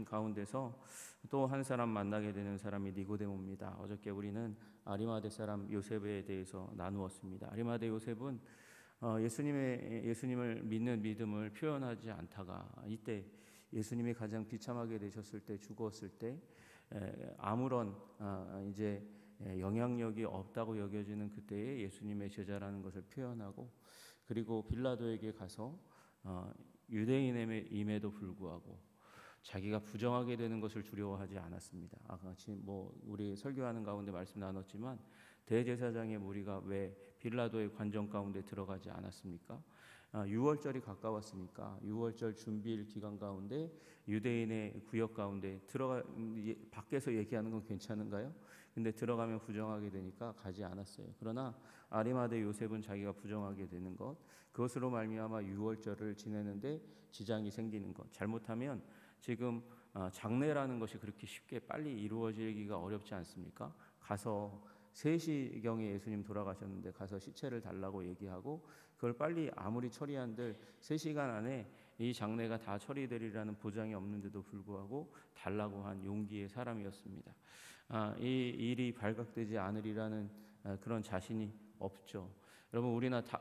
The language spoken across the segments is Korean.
가운데서 또 한 사람 만나게 되는 사람이 니고데모입니다. 어저께 우리는 아리마대 사람 요셉에 대해서 나누었습니다. 아리마대 요셉은 예수님을 믿는 믿음을 표현하지 않다가 이때 예수님이 가장 비참하게 되셨을 때, 죽었을 때 아무런 이제 영향력이 없다고 여겨지는 그때에 예수님의 제자라는 것을 표현하고, 그리고 빌라도에게 가서 유대인임에도 불구하고 자기가 부정하게 되는 것을 두려워하지 않았습니다. 같이 우리 설교하는 가운데 말씀 나눴지만 대제사장의 무리가 왜 빌라도의 관정 가운데 들어가지 않았습니까? 6월절이 가까웠으니까 6월절 준비일 기간 가운데 유대인의 구역 가운데 밖에서 얘기하는 건 괜찮은가요? 근데 들어가면 부정하게 되니까 가지 않았어요. 그러나 아리마대 요셉은 자기가 부정하게 되는 것, 그것으로 말미암아 6월절을 지내는데 지장이 생기는 것, 잘못하면 지금 장례라는 것이 그렇게 쉽게 빨리 이루어지기가 어렵지 않습니까? 가서 3시경에 예수님 돌아가셨는데 가서 시체를 달라고 얘기하고 그걸 빨리 아무리 처리한들 3시간 안에 이 장례가 다 처리되리라는 보장이 없는데도 불구하고 달라고 한 용기의 사람이었습니다. 이 일이 발각되지 않으리라는 그런 자신이 없죠. 여러분,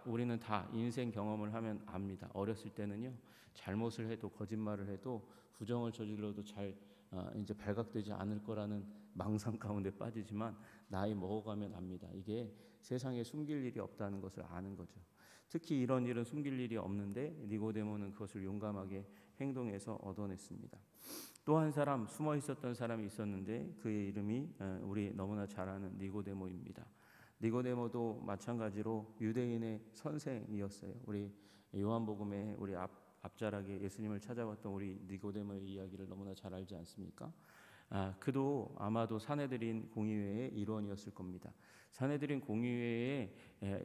우리는 다 인생 경험을 하면 압니다. 어렸을 때는요, 잘못을 해도 거짓말을 해도 부정을 저질러도 이제 발각되지 않을 거라는 망상 가운데 빠지지만 나이 먹어가면 압니다. 이게 세상에 숨길 일이 없다는 것을 아는 거죠. 특히 이런 일은 숨길 일이 없는데 니고데모는 그것을 용감하게 행동해서 얻어냈습니다. 또 한 사람, 숨어 있었던 사람이 있었는데 그의 이름이 우리 너무나 잘 아는 니고데모입니다. 니고데모도 마찬가지로 유대인의 선생이었어요. 우리 요한복음에 우리 앞자락에 예수님을 찾아왔던 우리 니고데모의 이야기를 너무나 잘 알지 않습니까? 그도 아마도 사내들인 공의회의 일원이었을 겁니다. 사내들인 공의회의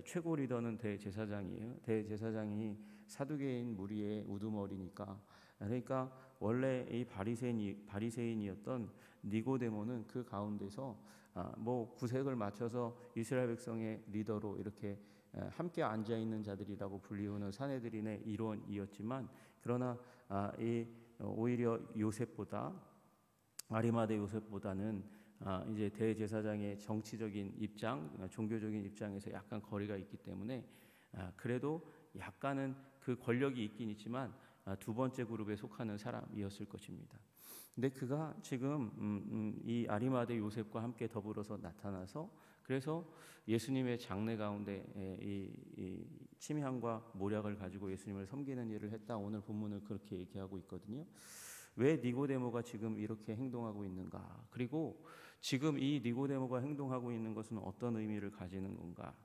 최고 리더는 대제사장이에요. 대제사장이 사두개인 무리의 우두머리니까, 그러니까 원래 이 바리새인이었던 니고데모는 그 가운데서 구색을 맞춰서 이스라엘 백성의 리더로 이렇게 함께 앉아 있는 자들이라고 불리우는 사내들인의 일원이었지만, 그러나 오히려 요셉보다 아리마대 요셉보다는 이제 대제사장의 정치적인 입장, 종교적인 입장에서 약간 거리가 있기 때문에 그래도 약간은 그 권력이 있긴 있지만 두 번째 그룹에 속하는 사람이었을 것입니다. 근데 그가 지금 이 아리마대 요셉과 함께 더불어서 나타나서, 그래서 예수님의 장례 가운데 이 침향과 모략을 가지고 예수님을 섬기는 일을 했다. 오늘 본문을 그렇게 얘기하고 있거든요. 왜 니고데모가 지금 이렇게 행동하고 있는가? 그리고 지금 이 니고데모가 행동하고 있는 것은 어떤 의미를 가지는 건가?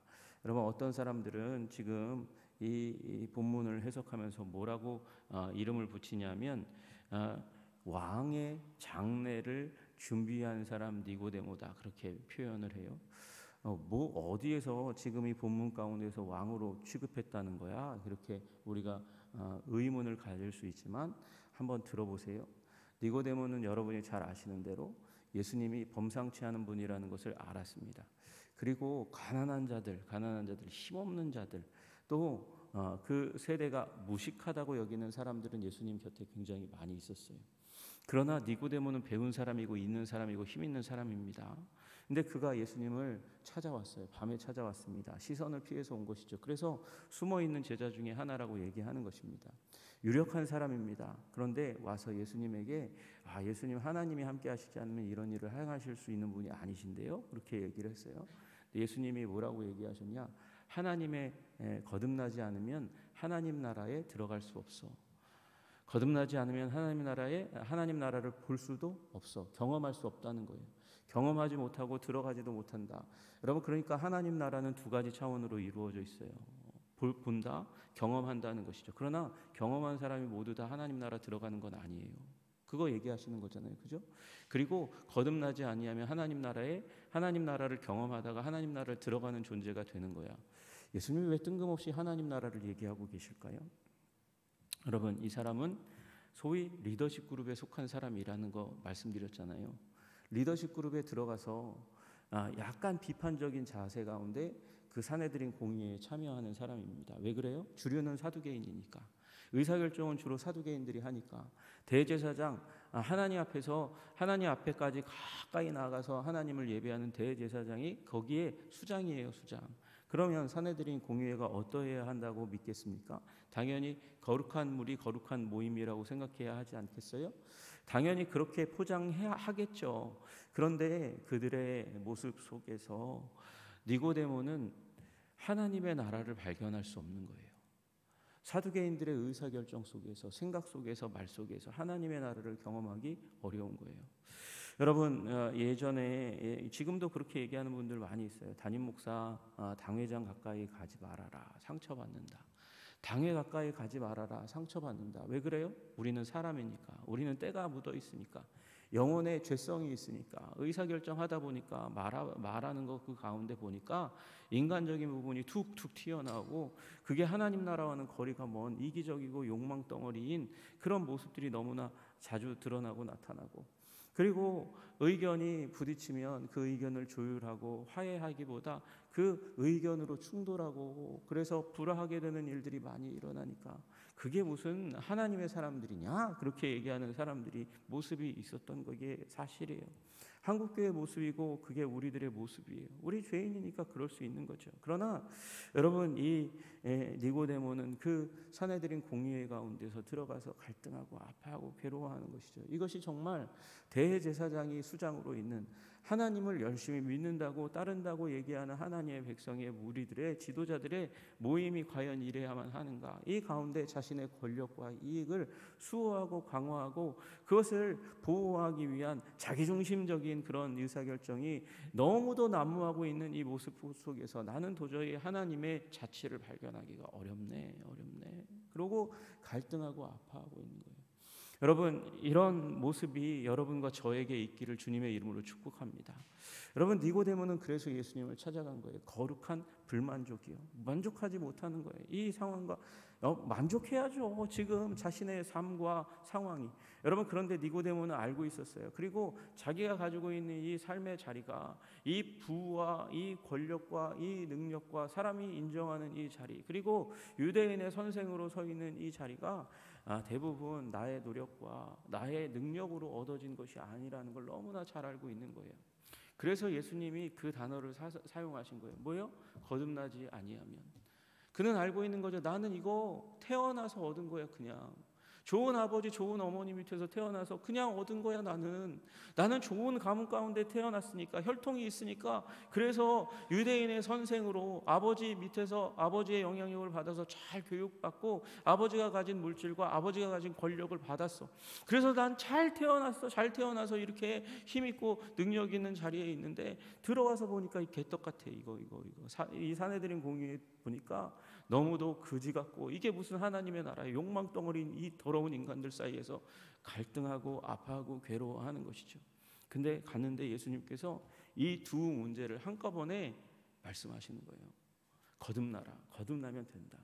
여러분, 어떤 사람들은 지금 이 본문을 해석하면서 뭐라고 이름을 붙이냐면 왕의 장례를 준비한 사람 니고데모다, 그렇게 표현을 해요. 어디에서 지금 이 본문 가운데서 왕으로 취급했다는 거야? 그렇게 우리가 의문을 가질 수 있지만 한번 들어보세요. 니고데모는 여러분이 잘 아시는 대로 예수님이 범상치 않은 분이라는 것을 알았습니다. 그리고 가난한 자들, 힘없는 자들, 또 그 세대가 무식하다고 여기는 사람들은 예수님 곁에 굉장히 많이 있었어요. 그러나 니고데모는 배운 사람이고 있는 사람이고 힘 있는 사람입니다. 근데 그가 예수님을 찾아왔어요. 밤에 찾아왔습니다. 시선을 피해서 온 것이죠. 그래서 숨어있는 제자 중에 하나라고 얘기하는 것입니다. 유력한 사람입니다. 그런데 와서 예수님에게 예수님, 하나님이 함께 하시지 않으면 이런 일을 행하실 수 있는 분이 아니신데요, 그렇게 얘기를 했어요. 예수님이 뭐라고 얘기하셨냐? 하나님의 거듭나지 않으면 하나님 나라에 들어갈 수 없어. 거듭나지 않으면 하나님 나라를 볼 수도 없어. 경험할 수 없다는 거예요. 경험하지 못하고 들어가지도 못한다. 여러분, 그러니까 하나님 나라는 두 가지 차원으로 이루어져 있어요. 본다, 경험한다는 것이죠. 그러나 경험한 사람이 모두 다 하나님 나라 들어가는 건 아니에요. 그거 얘기하시는 거잖아요, 그죠? 그리고 거듭나지 아니하면 하나님 나라를 경험하다가 하나님 나라를 들어가는 존재가 되는 거야. 예수님이 왜 뜬금없이 하나님 나라를 얘기하고 계실까요? 여러분, 이 사람은 소위 리더십 그룹에 속한 사람이라는 거 말씀드렸잖아요. 리더십 그룹에 들어가서 약간 비판적인 자세 가운데 그 사내들인 공의회에 참여하는 사람입니다. 왜 그래요? 주류는 사두개인이니까. 의사결정은 주로 사두개인들이 하니까. 대제사장 하나님 앞에서 하나님 앞에까지 가까이 나가서 하나님을 예배하는 대제사장이 거기에 수장이에요, 수장. 그러면 산헤드린 공의회가 어떠해야 한다고 믿겠습니까? 당연히 거룩한 무리, 거룩한 모임이라고 생각해야 하지 않겠어요? 당연히 그렇게 포장해야 하겠죠. 그런데 그들의 모습 속에서 니고데모는 하나님의 나라를 발견할 수 없는 거예요. 사두개인들의 의사결정 속에서, 생각 속에서, 말 속에서 하나님의 나라를 경험하기 어려운 거예요. 여러분, 예전에, 지금도 그렇게 얘기하는 분들 많이 있어요. 담임 목사, 당회장 가까이 가지 말아라, 상처받는다. 당회 가까이 가지 말아라, 상처받는다. 왜 그래요? 우리는 사람이니까, 우리는 때가 묻어 있으니까, 영혼의 죄성이 있으니까, 의사결정하다 보니까 말하는 것 그 가운데 보니까 인간적인 부분이 툭툭 튀어나오고, 그게 하나님 나라와는 거리가 먼 이기적이고 욕망덩어리인 그런 모습들이 너무나 자주 드러나고 나타나고, 그리고 의견이 부딪히면 그 의견을 조율하고 화해하기보다 그 의견으로 충돌하고, 그래서 불화하게 되는 일들이 많이 일어나니까 그게 무슨 하나님의 사람들이냐, 그렇게 얘기하는 사람들이 모습이 있었던 게 사실이에요. 한국교회의 모습이고 그게 우리들의 모습이에요. 우리 죄인이니까 그럴 수 있는 거죠. 그러나 여러분, 이 니고데모는 그 산헤드린 공의회 가운데서 들어가서 갈등하고 아파하고 괴로워하는 것이죠. 이것이 정말 대제사장이 수장으로 있는, 하나님을 열심히 믿는다고 따른다고 얘기하는 하나님의 백성의 무리들의 지도자들의 모임이 과연 이래야만 하는가? 이 가운데 자신의 권력과 이익을 수호하고 강화하고 그것을 보호하기 위한 자기중심적인 그런 의사결정이 너무도 난무하고 있는 이 모습 속에서 나는 도저히 하나님의 자취를 발견하기가 어렵네. 그러고 갈등하고 아파하고 있는 거예요. 여러분, 이런 모습이 여러분과 저에게 있기를 주님의 이름으로 축복합니다. 여러분, 니고데모는 그래서 예수님을 찾아간 거예요. 거룩한 불만족이요. 만족하지 못하는 거예요. 이 상황과 만족해야죠. 지금 자신의 삶과 상황이. 여러분, 그런데 니고데모는 알고 있었어요. 그리고 자기가 가지고 있는 이 삶의 자리가, 이 부와 이 권력과 이 능력과 사람이 인정하는 이 자리, 그리고 유대인의 선생으로 서 있는 이 자리가 대부분 나의 노력과 나의 능력으로 얻어진 것이 아니라는 걸 너무나 잘 알고 있는 거예요. 그래서 예수님이 그 단어를 사용하신 거예요. 뭐요? 거듭나지 아니하면. 그는 알고 있는 거죠. 나는 이거 태어나서 얻은 거야. 그냥 좋은 아버지, 좋은 어머니 밑에서 태어나서 그냥 얻은 거야. 나는 좋은 가문 가운데 태어났으니까, 혈통이 있으니까, 그래서 유대인의 선생으로 아버지 밑에서 아버지의 영향력을 받아서 잘 교육받고 아버지가 가진 물질과 아버지가 가진 권력을 받았어. 그래서 난 잘 태어나서 이렇게 힘있고 능력 있는 자리에 있는데, 들어와서 보니까 이 개떡 같아. 이거 이 산헤드린 공의회 보니까 너무도 그지 같고, 이게 무슨 하나님의 나라의 욕망덩어리인 이 더러운 인간들 사이에서 갈등하고 아파하고 괴로워하는 것이죠. 근데 갔는데 예수님께서 이 두 문제를 한꺼번에 말씀하시는 거예요. 거듭나라. 거듭나면 된다.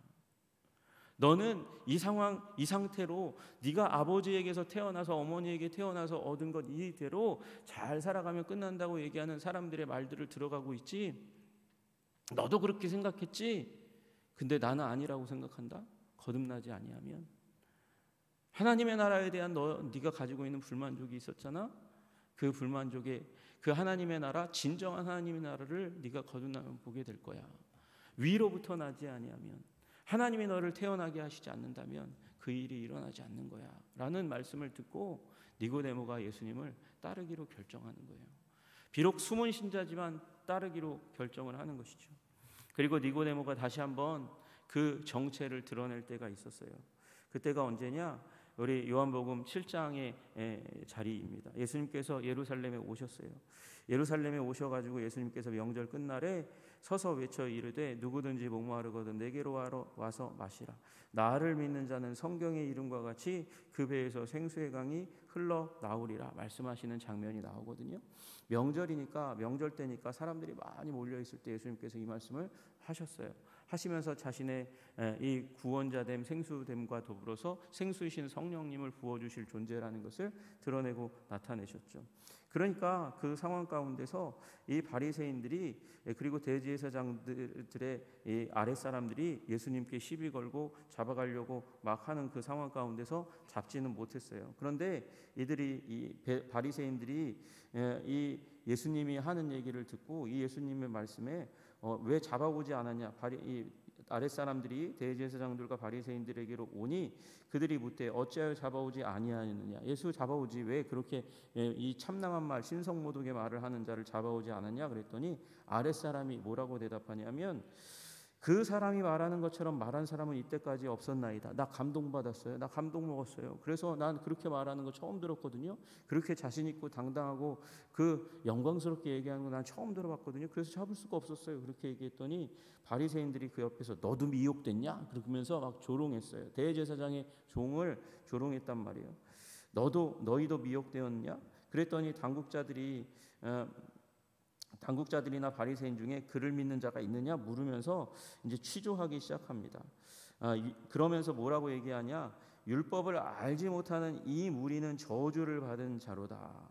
너는 이 상황, 이 상태로 네가 아버지에게서 태어나서 어머니에게 태어나서 얻은 것 이대로 잘 살아가면 끝난다고 얘기하는 사람들의 말들을 들어가고 있지. 너도 그렇게 생각했지. 근데 나는 아니라고 생각한다. 거듭나지 아니하면. 하나님의 나라에 대한 네가 가지고 있는 불만족이 있었잖아. 그 불만족에 그 하나님의 나라, 진정한 하나님의 나라를 네가 거듭나면 보게 될 거야. 위로부터 나지 아니하면, 하나님이 너를 태어나게 하시지 않는다면 그 일이 일어나지 않는 거야 라는 말씀을 듣고 니고데모가 예수님을 따르기로 결정하는 거예요. 비록 숨은 신자지만 따르기로 결정을 하는 것이죠. 그리고 니고데모가 다시 한번 그 정체를 드러낼 때가 있었어요. 그때가 언제냐? 우리 요한복음 7장의 자리입니다. 예수님께서 예루살렘에 오셨어요. 예루살렘에 오셔가지고 예수님께서 명절 끝날에 서서 외쳐 이르되 누구든지 목마르거든 내게로 와서 마시라. 나를 믿는 자는 성경의 이름과 같이 그 배에서 생수의 강이 흘러나오리라 말씀하시는 장면이 나오거든요. 명절 때니까 사람들이 많이 몰려있을 때 예수님께서 이 말씀을 하셨어요. 하시면서 자신의 이 구원자됨, 생수됨과 더불어서 생수이신 성령님을 부어주실 존재라는 것을 드러내고 나타내셨죠. 그러니까 그 상황 가운데서 이 바리새인들이 그리고 대제사장들의 이 아랫사람들이 예수님께 시비 걸고 잡아가려고 막 하는 그 상황 가운데서 잡지는 못했어요. 그런데 이들이 이 바리새인들이 이 예수님이 하는 얘기를 듣고 이 예수님의 말씀에 왜 잡아오지 않았냐, 이 아랫사람들이 대제사장들과 바리새인들에게로 오니 그들이 묻되 어찌하여 잡아오지 아니하느냐. 예수 잡아오지 왜 그렇게 이 참남한 말 신성모독의 말을 하는 자를 잡아오지 않았냐 그랬더니 아랫사람이 뭐라고 대답하냐면 그 사람이 말하는 것처럼 말한 사람은 이때까지 없었나이다. 나 감동받았어요. 나 감동 먹었어요. 그래서 난 그렇게 말하는 거 처음 들었거든요. 그렇게 자신 있고 당당하고 그 영광스럽게 얘기하는 거 난 처음 들어봤거든요. 그래서 잡을 수가 없었어요. 그렇게 얘기했더니 바리새인들이 그 옆에서 너도 미혹됐냐? 그러면서 막 조롱했어요. 대제사장의 종을 조롱했단 말이에요. 너희도 미혹되었냐? 그랬더니 당국자들이나 바리새인 중에 그를 믿는 자가 있느냐 물으면서 이제 취조하기 시작합니다. 그러면서 뭐라고 얘기하냐? 율법을 알지 못하는 이 무리는 저주를 받은 자로다.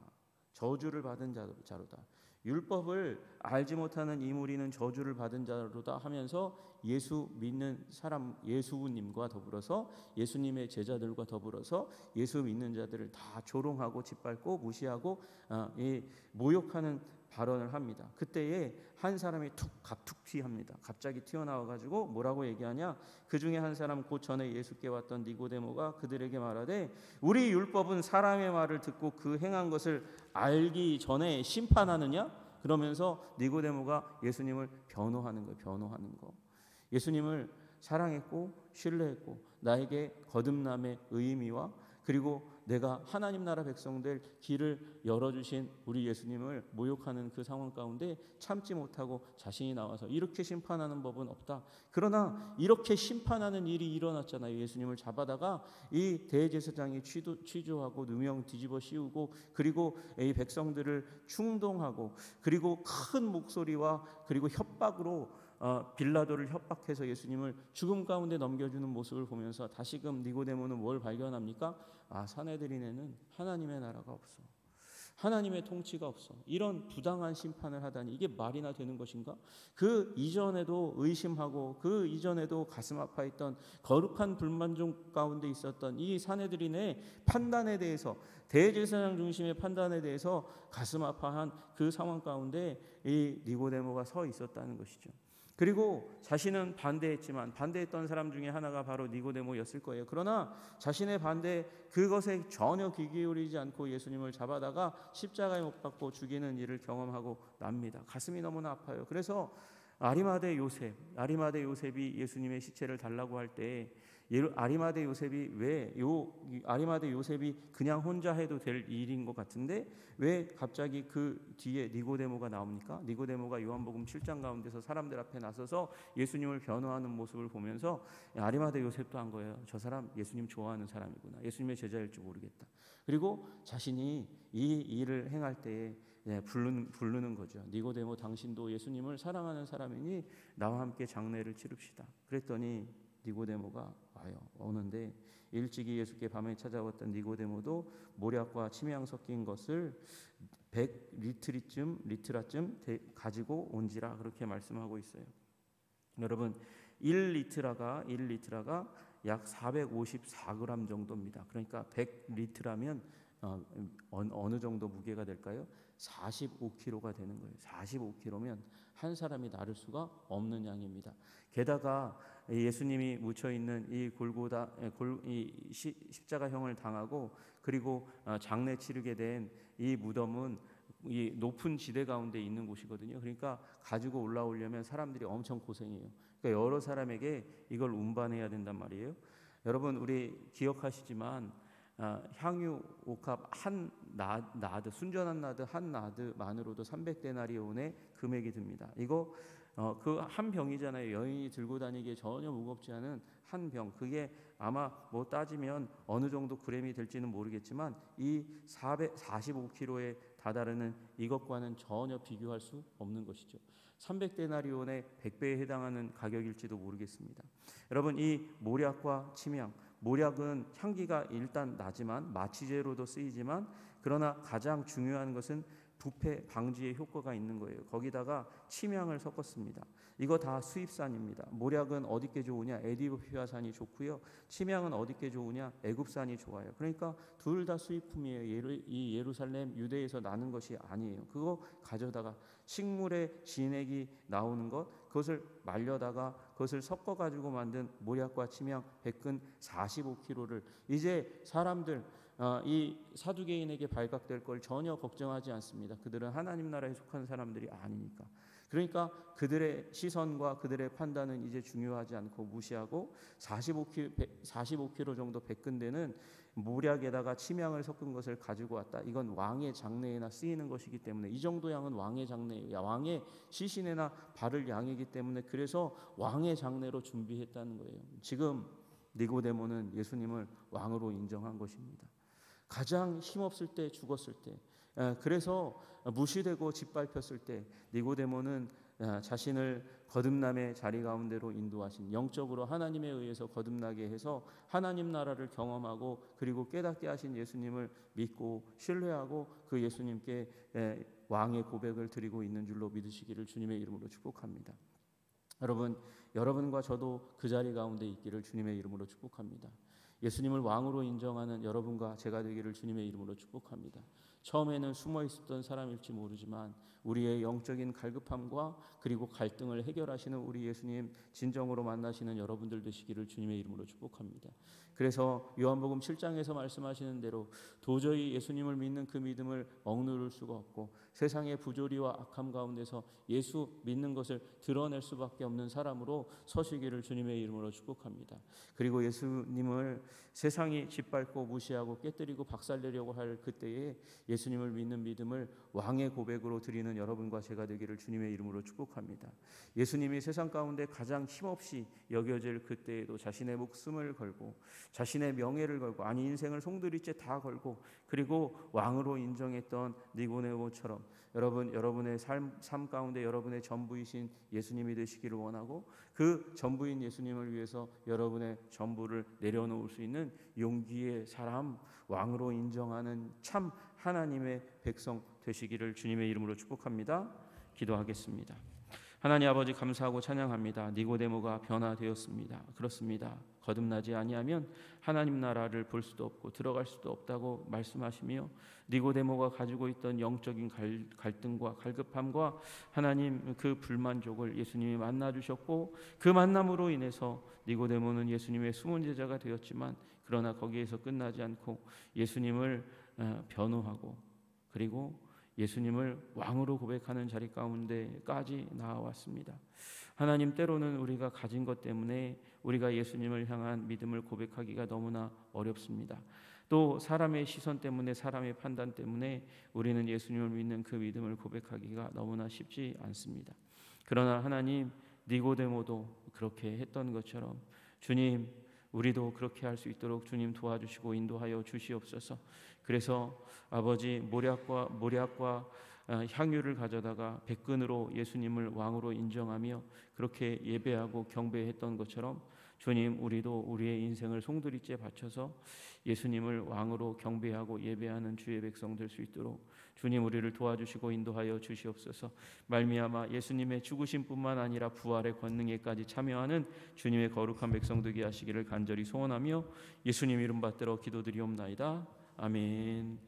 저주를 받은 자로다. 율법을 알지 못하는 이 무리는 저주를 받은 자로다 하면서 예수 믿는 사람, 예수님과 더불어서 예수님의 제자들과 더불어서 예수 믿는 자들을 다 조롱하고 짓밟고 무시하고 모욕하는 발언을 합니다. 그때에 한 사람이 툭 튀합니다. 갑자기 튀어나와가지고 뭐라고 얘기하냐? 그 중에 한 사람 곧 전에 예수께 왔던 니고데모가 그들에게 말하되 우리 율법은 사람의 말을 듣고 그 행한 것을 알기 전에 심판하느냐? 그러면서 니고데모가 예수님을 변호하는 거. 예수님을 사랑했고 신뢰했고 나에게 거듭남의 의미와 그리고 내가 하나님 나라 백성들 길을 열어주신 우리 예수님을 모욕하는 그 상황 가운데 참지 못하고 자신이 나와서 이렇게 심판하는 법은 없다. 그러나 이렇게 심판하는 일이 일어났잖아요. 예수님을 잡아다가 이 대제사장이 취조하고 누명 뒤집어 씌우고 그리고 이 백성들을 충동하고 그리고 큰 목소리와 그리고 협박으로 빌라도를 협박해서 예수님을 죽음 가운데 넘겨주는 모습을 보면서 다시금 니고데모는 뭘 발견합니까? 사내들인에는 하나님의 나라가 없어. 하나님의 통치가 없어. 이런 부당한 심판을 하다니 이게 말이나 되는 것인가? 그 이전에도 의심하고 그 이전에도 가슴 아파했던 거룩한 불만족 가운데 있었던 이 사내들인의 판단에 대해서 대제사장 중심의 판단에 대해서 가슴 아파한 그 상황 가운데 이 니고데모가 서 있었다는 것이죠. 그리고 자신은 반대했지만 반대했던 사람 중에 하나가 바로 니고데모였을 거예요. 그러나 자신의 반대 그것에 전혀 귀 기울이지 않고 예수님을 잡아다가 십자가에 못 박고 죽이는 일을 경험하고 납니다. 가슴이 너무나 아파요. 그래서 아리마대 요셉이 예수님의 시체를 달라고 할 때 아리마대 요셉이 그냥 혼자 해도 될 일인 것 같은데 왜 갑자기 그 뒤에 니고데모가 나옵니까? 니고데모가 요한복음 7장 가운데서 사람들 앞에 나서서 예수님을 변호하는 모습을 보면서 아리마대 요셉도 한 거예요. 저 사람 예수님 좋아하는 사람이구나. 예수님의 제자일 줄 모르겠다. 그리고 자신이 이 일을 행할 때에 부르는 거죠. 니고데모 당신도 예수님을 사랑하는 사람이니 나와 함께 장례를 치릅시다. 그랬더니 니고데모가 와요. 오는데 일찍이 예수께 밤에 찾아왔던 니고데모도 모략과 침향 섞인 것을 100리트라쯤 가지고 온지라 그렇게 말씀하고 있어요. 여러분 1리트라가 약 454g 정도입니다. 그러니까 100리트라면 어느 정도 무게가 될까요? 45kg가 되는 거예요. 45kg면 한 사람이 나를 수가 없는 양입니다. 게다가 예수님이 묻혀 있는 이 십자가형을 당하고 그리고 장례 치르게 된 이 무덤은 이 높은 지대 가운데 있는 곳이거든요. 그러니까 가지고 올라오려면 사람들이 엄청 고생해요. 그러니까 여러 사람에게 이걸 운반해야 된단 말이에요. 여러분 우리 기억하시지만 향유 옥합 한 나드 순전한 나드 한 나드만으로도 300데나리온의 금액이 듭니다. 이거 그 한 병이잖아요. 여인이 들고 다니기에 전혀 무겁지 않은 한 병. 그게 아마 뭐 따지면 어느 정도 그램이 될지는 모르겠지만 이 445kg에 다다르는 이것과는 전혀 비교할 수 없는 것이죠. 300데나리온의 100배에 해당하는 가격일지도 모르겠습니다. 여러분, 이 모략과 침향, 모략은 향기가 일단 나지만 마취제로도 쓰이지만, 그러나 가장 중요한 것은 부패 방지에 효과가 있는 거예요. 거기다가 침향을 섞었습니다. 이거 다 수입산입니다. 모략은 어디께 좋으냐? 에디오피아산이 좋고요. 침향은 어디께 좋으냐? 애굽산이 좋아요. 그러니까 둘 다 수입품이에요. 이 예루살렘 유대에서 나는 것이 아니에요. 그거 가져다가 식물의 진액이 나오는 것, 그것을 말려다가 그것을 섞어가지고 만든 모략과 침향 100근 45kg를 이제 사람들, 이 사두개인에게 발각될 걸 전혀 걱정하지 않습니다. 그들은 하나님 나라에 속한 사람들이 아니니까. 그러니까 그들의 시선과 그들의 판단은 이제 중요하지 않고 무시하고 45kg 정도 100근 되는 모략에다가 침향을 섞은 것을 가지고 왔다. 이건 왕의 장례에나 쓰이는 것이기 때문에, 이 정도 양은 왕의 장례, 왕의 시신에나 바를 양이기 때문에, 그래서 왕의 장례로 준비했다는 거예요. 지금 니고데모는 예수님을 왕으로 인정한 것입니다. 가장 힘없을 때, 죽었을 때, 그래서 무시되고 짓밟혔을 때 니고데모는 자신을 거듭남의 자리 가운데로 인도하신, 영적으로 하나님에 의해서 거듭나게 해서 하나님 나라를 경험하고 그리고 깨닫게 하신 예수님을 믿고 신뢰하고 그 예수님께 왕의 고백을 드리고 있는 줄로 믿으시기를 주님의 이름으로 축복합니다. 여러분, 여러분과 저도 그 자리 가운데 있기를 주님의 이름으로 축복합니다. 예수님을 왕으로 인정하는 여러분과 제가 되기를 주님의 이름으로 축복합니다. 처음에는 숨어 있었던 사람일지 모르지만 우리의 영적인 갈급함과 그리고 갈등을 해결하시는 우리 예수님 진정으로 만나시는 여러분들 되시기를 주님의 이름으로 축복합니다. 그래서 요한복음 7장에서 말씀하시는 대로 도저히 예수님을 믿는 그 믿음을 억누를 수가 없고 세상의 부조리와 악함 가운데서 예수 믿는 것을 드러낼 수밖에 없는 사람으로 서시기를 주님의 이름으로 축복합니다. 그리고 예수님을 세상이 짓밟고 무시하고 깨뜨리고 박살내려고 할 그때에 예수님을 믿는 믿음을 왕의 고백으로 드리는 여러분과 제가 되기를 주님의 이름으로 축복합니다. 예수님이 세상 가운데 가장 힘없이 여겨질 그때에도 자신의 목숨을 걸고 자신의 명예를 걸고, 아니 인생을 송두리째 다 걸고, 그리고 왕으로 인정했던 니고데모처럼 여러분의 삶 가운데 여러분의 전부이신 예수님이 되시기를 원하고, 그 전부인 예수님을 위해서 여러분의 전부를 내려놓을 수 있는 용기의 사람, 왕으로 인정하는 참 하나님의 백성 되시기를 주님의 이름으로 축복합니다. 기도하겠습니다. 하나님 아버지, 감사하고 찬양합니다. 니고데모가 변화되었습니다. 그렇습니다. 거듭나지 아니하면 하나님 나라를 볼 수도 없고 들어갈 수도 없다고 말씀하시며, 니고데모가 가지고 있던 영적인 갈등과 갈급함과 하나님 그 불만족을 예수님이 만나주셨고, 그 만남으로 인해서 니고데모는 예수님의 숨은 제자가 되었지만, 그러나 거기에서 끝나지 않고 예수님을 변호하고 그리고 예수님을 왕으로 고백하는 자리 가운데까지 나아왔습니다. 하나님, 때로는 우리가 가진 것 때문에 우리가 예수님을 향한 믿음을 고백하기가 너무나 어렵습니다. 또 사람의 시선 때문에, 사람의 판단 때문에 우리는 예수님을 믿는 그 믿음을 고백하기가 너무나 쉽지 않습니다. 그러나 하나님, 니고데모도 그렇게 했던 것처럼 주님, 우리도 그렇게 할 수 있도록 주님 도와주시고 인도하여 주시옵소서. 그래서 아버지, 모략과 향유를 가져다가 100근으로 예수님을 왕으로 인정하며 그렇게 예배하고 경배했던 것처럼 주님, 우리도 우리의 인생을 송두리째 바쳐서 예수님을 왕으로 경배하고 예배하는 주의 백성 될 수 있도록 주님 우리를 도와주시고 인도하여 주시옵소서. 말미암아 예수님의 죽으심뿐만 아니라 부활의 권능에까지 참여하는 주님의 거룩한 백성 되게 하시기를 간절히 소원하며 예수님 이름 받들어 기도드리옵나이다. 아멘.